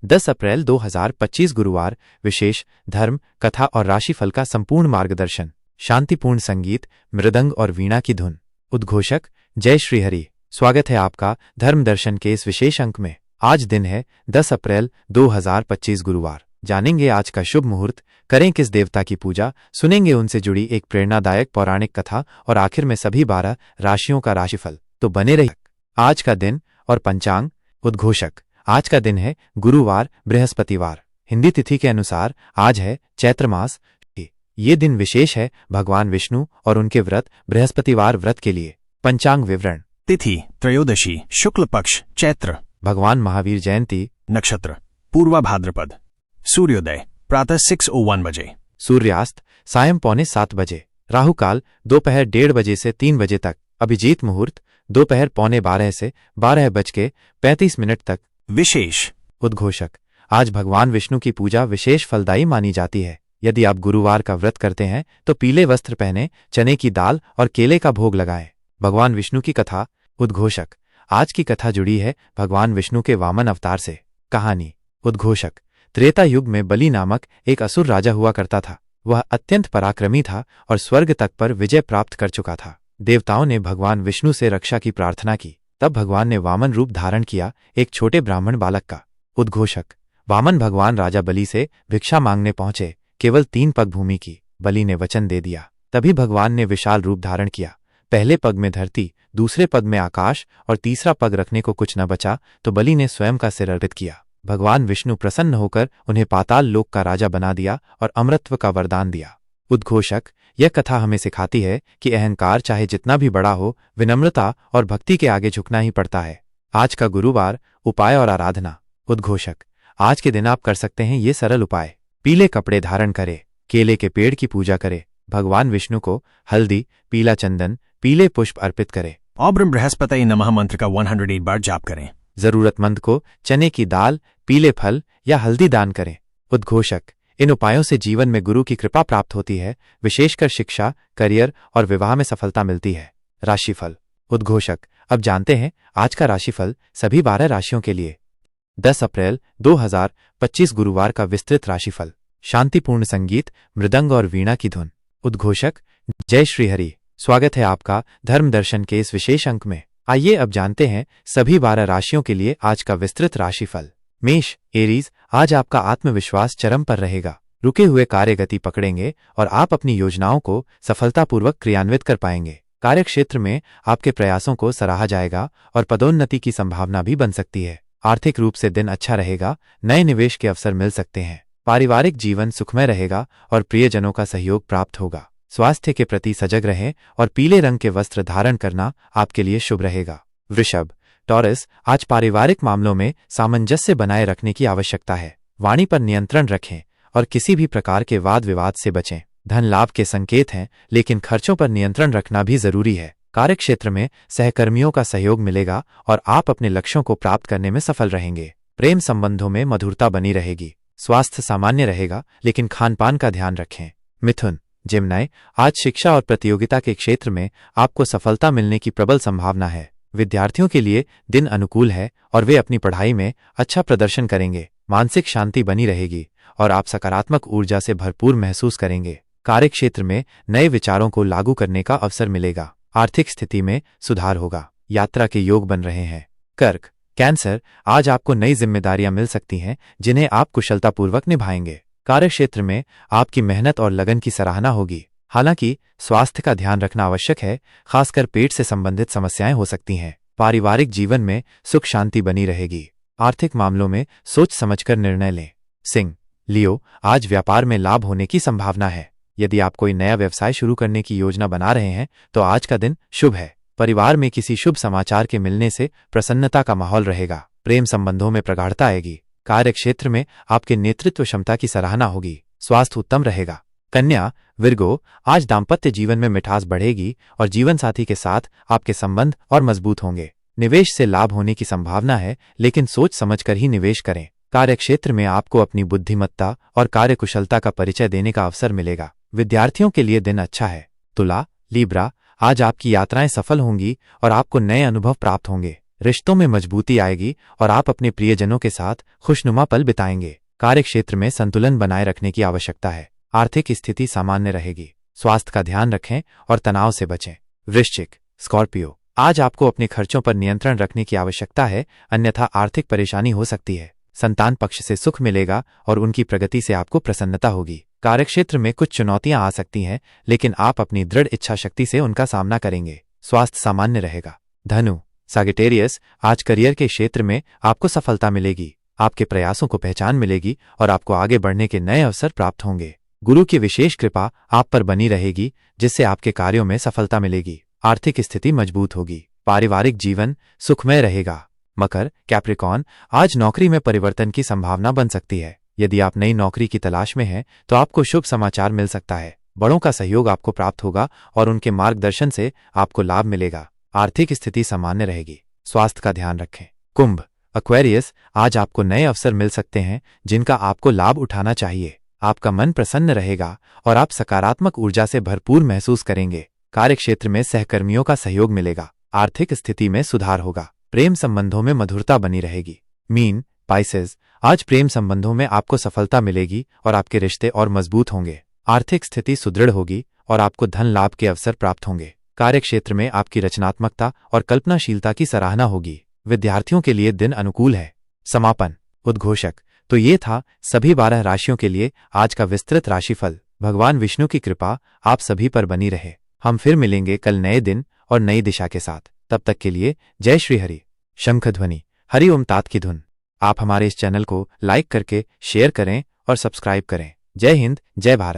10 अप्रैल 2025 गुरुवार। विशेष धर्म कथा और राशिफल का संपूर्ण मार्गदर्शन। शांतिपूर्ण संगीत, मृदंग और वीणा की धुन। उद्घोषक जय श्री हरि। स्वागत है आपका धर्म दर्शन के इस विशेष अंक में। आज दिन है 10 अप्रैल 2025 गुरुवार। जानेंगे आज का शुभ मुहूर्त, करें किस देवता की पूजा, सुनेंगे उनसे जुड़ी एक प्रेरणादायक पौराणिक कथा और आखिर में सभी 12 राशियों का राशिफल। तो बने रहिए। आज का दिन और पंचांग। उद्घोषक आज का दिन है गुरुवार, बृहस्पतिवार। हिंदी तिथि के अनुसार आज है चैत्र मास। ये दिन विशेष है भगवान विष्णु और उनके व्रत बृहस्पतिवार व्रत के लिए। पंचांग विवरण। तिथि त्रयोदशी, शुक्ल पक्ष, चैत्र। भगवान महावीर जयंती। नक्षत्र पूर्वा भाद्रपद। सूर्योदय प्रातः 6:01 बजे। सूर्यास्त सायं 6:45 बजे। राहु काल दोपहर 1:30 बजे से 3 बजे तक। अभिजीत मुहूर्त दोपहर 11:15 से 12:35 तक। विशेष। उद्घोषक आज भगवान विष्णु की पूजा विशेष फलदायी मानी जाती है। यदि आप गुरुवार का व्रत करते हैं तो पीले वस्त्र पहने, चने की दाल और केले का भोग लगाएं। भगवान विष्णु की कथा। उद्घोषक आज की कथा जुड़ी है भगवान विष्णु के वामन अवतार से। कहानी। उद्घोषक त्रेता युग में बलि नामक एक असुर राजा हुआ करता था। वह अत्यंत पराक्रमी था और स्वर्ग तक पर विजय प्राप्त कर चुका था। देवताओं ने भगवान विष्णु से रक्षा की प्रार्थना की। तब भगवान ने वामन रूप धारण किया, एक छोटे ब्राह्मण बालक का। उद्घोषक वामन भगवान राजा बलि से भिक्षा मांगने पहुंचे। केवल 3 पग भूमि की। बलि ने वचन दे दिया। तभी भगवान ने विशाल रूप धारण किया। पहले पग में धरती, दूसरे पग में आकाश और तीसरा पग रखने को कुछ न बचा तो बलि ने स्वयं का सिर अर्पित किया। भगवान विष्णु प्रसन्न होकर उन्हें पाताल लोक का राजा बना दिया और अमरत्व का वरदान दिया। उद्घोषक यह कथा हमें सिखाती है कि अहंकार चाहे जितना भी बड़ा हो, विनम्रता और भक्ति के आगे झुकना ही पड़ता है। आज का गुरुवार, उपाय और आराधना। उद्घोषक आज के दिन आप कर सकते हैं ये सरल उपाय। पीले कपड़े धारण करें, केले के पेड़ की पूजा करें, भगवान विष्णु को हल्दी, पीला चंदन, पीले पुष्प अर्पित करें। ओम बृहस्पतये नमः मंत्र का 108 बार जाप करें। जरूरतमंद को चने की दाल, पीले फल या हल्दी दान करें। उद्घोषक इन उपायों से जीवन में गुरु की कृपा प्राप्त होती है, विशेषकर शिक्षा, करियर और विवाह में सफलता मिलती है। राशिफल। उद्घोषक अब जानते हैं आज का राशिफल सभी 12 राशियों के लिए। 10 अप्रैल 2025 गुरुवार का विस्तृत राशिफल। शांतिपूर्ण संगीत, मृदंग और वीणा की धुन। उद्घोषक जय श्री हरि। स्वागत है आपका धर्म दर्शन के इस विशेष अंक में। आइए अब जानते हैं सभी 12 राशियों के लिए आज का विस्तृत राशिफल। मेष एरीज, आज आपका आत्मविश्वास चरम पर रहेगा। रुके हुए कार्य गति पकड़ेंगे और आप अपनी योजनाओं को सफलतापूर्वक क्रियान्वित कर पाएंगे। कार्यक्षेत्र में आपके प्रयासों को सराहा जाएगा और पदोन्नति की संभावना भी बन सकती है। आर्थिक रूप से दिन अच्छा रहेगा, नए निवेश के अवसर मिल सकते हैं। पारिवारिक जीवन सुखमय रहेगा और प्रियजनों का सहयोग प्राप्त होगा। स्वास्थ्य के प्रति सजग रहें और पीले रंग के वस्त्र धारण करना आपके लिए शुभ रहेगा। वृषभ टॉरस, आज पारिवारिक मामलों में सामंजस्य बनाए रखने की आवश्यकता है। वाणी पर नियंत्रण रखें और किसी भी प्रकार के वाद विवाद से बचें। धन लाभ के संकेत हैं, लेकिन खर्चों पर नियंत्रण रखना भी जरूरी है। कार्यक्षेत्र में सहकर्मियों का सहयोग मिलेगा और आप अपने लक्ष्यों को प्राप्त करने में सफल रहेंगे। प्रेम संबंधों में मधुरता बनी रहेगी। स्वास्थ्य सामान्य रहेगा, लेकिन खानपान का ध्यान रखें। मिथुन जिम्नाय, आज शिक्षा और प्रतियोगिता के क्षेत्र में आपको सफलता मिलने की प्रबल संभावना है। विद्यार्थियों के लिए दिन अनुकूल है और वे अपनी पढ़ाई में अच्छा प्रदर्शन करेंगे। मानसिक शांति बनी रहेगी और आप सकारात्मक ऊर्जा से भरपूर महसूस करेंगे। कार्यक्षेत्र में नए विचारों को लागू करने का अवसर मिलेगा। आर्थिक स्थिति में सुधार होगा। यात्रा के योग बन रहे हैं। कर्क कैंसर, आज आपको नई जिम्मेदारियां मिल सकती हैं जिन्हें आप कुशलतापूर्वक निभाएंगे। कार्यक्षेत्र में आपकी मेहनत और लगन की सराहना होगी। हालांकि स्वास्थ्य का ध्यान रखना आवश्यक है, खासकर पेट से संबंधित समस्याएं हो सकती हैं। पारिवारिक जीवन में सुख शांति बनी रहेगी। आर्थिक मामलों में सोच समझकर निर्णय लें। सिंह लियो, आज व्यापार में लाभ होने की संभावना है। यदि आप कोई नया व्यवसाय शुरू करने की योजना बना रहे हैं तो आज का दिन शुभ है। परिवार में किसी शुभ समाचार के मिलने से प्रसन्नता का माहौल रहेगा। प्रेम संबंधों में प्रगाढ़ता आएगी। कार्यक्षेत्र में आपके नेतृत्व क्षमता की सराहना होगी। स्वास्थ्य उत्तम रहेगा। कन्या विर्गो, आज दाम्पत्य जीवन में मिठास बढ़ेगी और जीवन साथी के साथ आपके संबंध और मजबूत होंगे। निवेश से लाभ होने की संभावना है, लेकिन सोच समझकर ही निवेश करें। कार्यक्षेत्र में आपको अपनी बुद्धिमत्ता और कार्यकुशलता का परिचय देने का अवसर मिलेगा। विद्यार्थियों के लिए दिन अच्छा है। तुला लीब्रा, आज आपकी यात्राएं सफल होंगी और आपको नए अनुभव प्राप्त होंगे। रिश्तों में मजबूती आएगी और आप अपने प्रियजनों के साथ खुशनुमा पल बिताएंगे। कार्यक्षेत्र में संतुलन बनाए रखने की आवश्यकता है। आर्थिक स्थिति सामान्य रहेगी। स्वास्थ्य का ध्यान रखें और तनाव से बचें। वृश्चिक, स्कॉर्पियो, आज आपको अपने खर्चों पर नियंत्रण रखने की आवश्यकता है, अन्यथा आर्थिक परेशानी हो सकती है। संतान पक्ष से सुख मिलेगा और उनकी प्रगति से आपको प्रसन्नता होगी। कार्यक्षेत्र में कुछ चुनौतियां आ सकती हैं, लेकिन आप अपनी दृढ़ इच्छा शक्ति से उनका सामना करेंगे। स्वास्थ्य सामान्य रहेगा। धनु, सागिटेरियस, आज करियर के क्षेत्र में आपको सफलता मिलेगी। आपके प्रयासों को पहचान मिलेगी और आपको आगे बढ़ने के नए अवसर प्राप्त होंगे। गुरु की विशेष कृपा आप पर बनी रहेगी, जिससे आपके कार्यों में सफलता मिलेगी। आर्थिक स्थिति मजबूत होगी। पारिवारिक जीवन सुखमय रहेगा। मकर, कैप्रिकॉर्न, आज नौकरी में परिवर्तन की संभावना बन सकती है। यदि आप नई नौकरी की तलाश में हैं तो आपको शुभ समाचार मिल सकता है। बड़ों का सहयोग आपको प्राप्त होगा और उनके मार्गदर्शन से आपको लाभ मिलेगा। आर्थिक स्थिति सामान्य रहेगी। स्वास्थ्य का ध्यान रखें। कुंभ, एक्वेरियस, आज आपको नए अवसर मिल सकते हैं जिनका आपको लाभ उठाना चाहिए। आपका मन प्रसन्न रहेगा और आप सकारात्मक ऊर्जा से भरपूर महसूस करेंगे। कार्यक्षेत्र में सहकर्मियों का सहयोग मिलेगा। आर्थिक स्थिति में सुधार होगा। प्रेम संबंधों में मधुरता बनी रहेगी। मीन, पाइसेस, आज प्रेम संबंधों में आपको सफलता मिलेगी और आपके रिश्ते और मजबूत होंगे। आर्थिक स्थिति सुदृढ़ होगी और आपको धन लाभ के अवसर प्राप्त होंगे। कार्यक्षेत्र में आपकी रचनात्मकता और कल्पनाशीलता की सराहना होगी। विद्यार्थियों के लिए दिन अनुकूल है। समापन, उद्घोषक, तो ये था सभी 12 राशियों के लिए आज का विस्तृत राशिफल। भगवान विष्णु की कृपा आप सभी पर बनी रहे। हम फिर मिलेंगे कल नए दिन और नई दिशा के साथ। तब तक के लिए जय श्री हरि। शंख ध्वनि, हरि ओम तात की धुन। आप हमारे इस चैनल को लाइक करके शेयर करें और सब्सक्राइब करें। जय हिंद, जय भारत।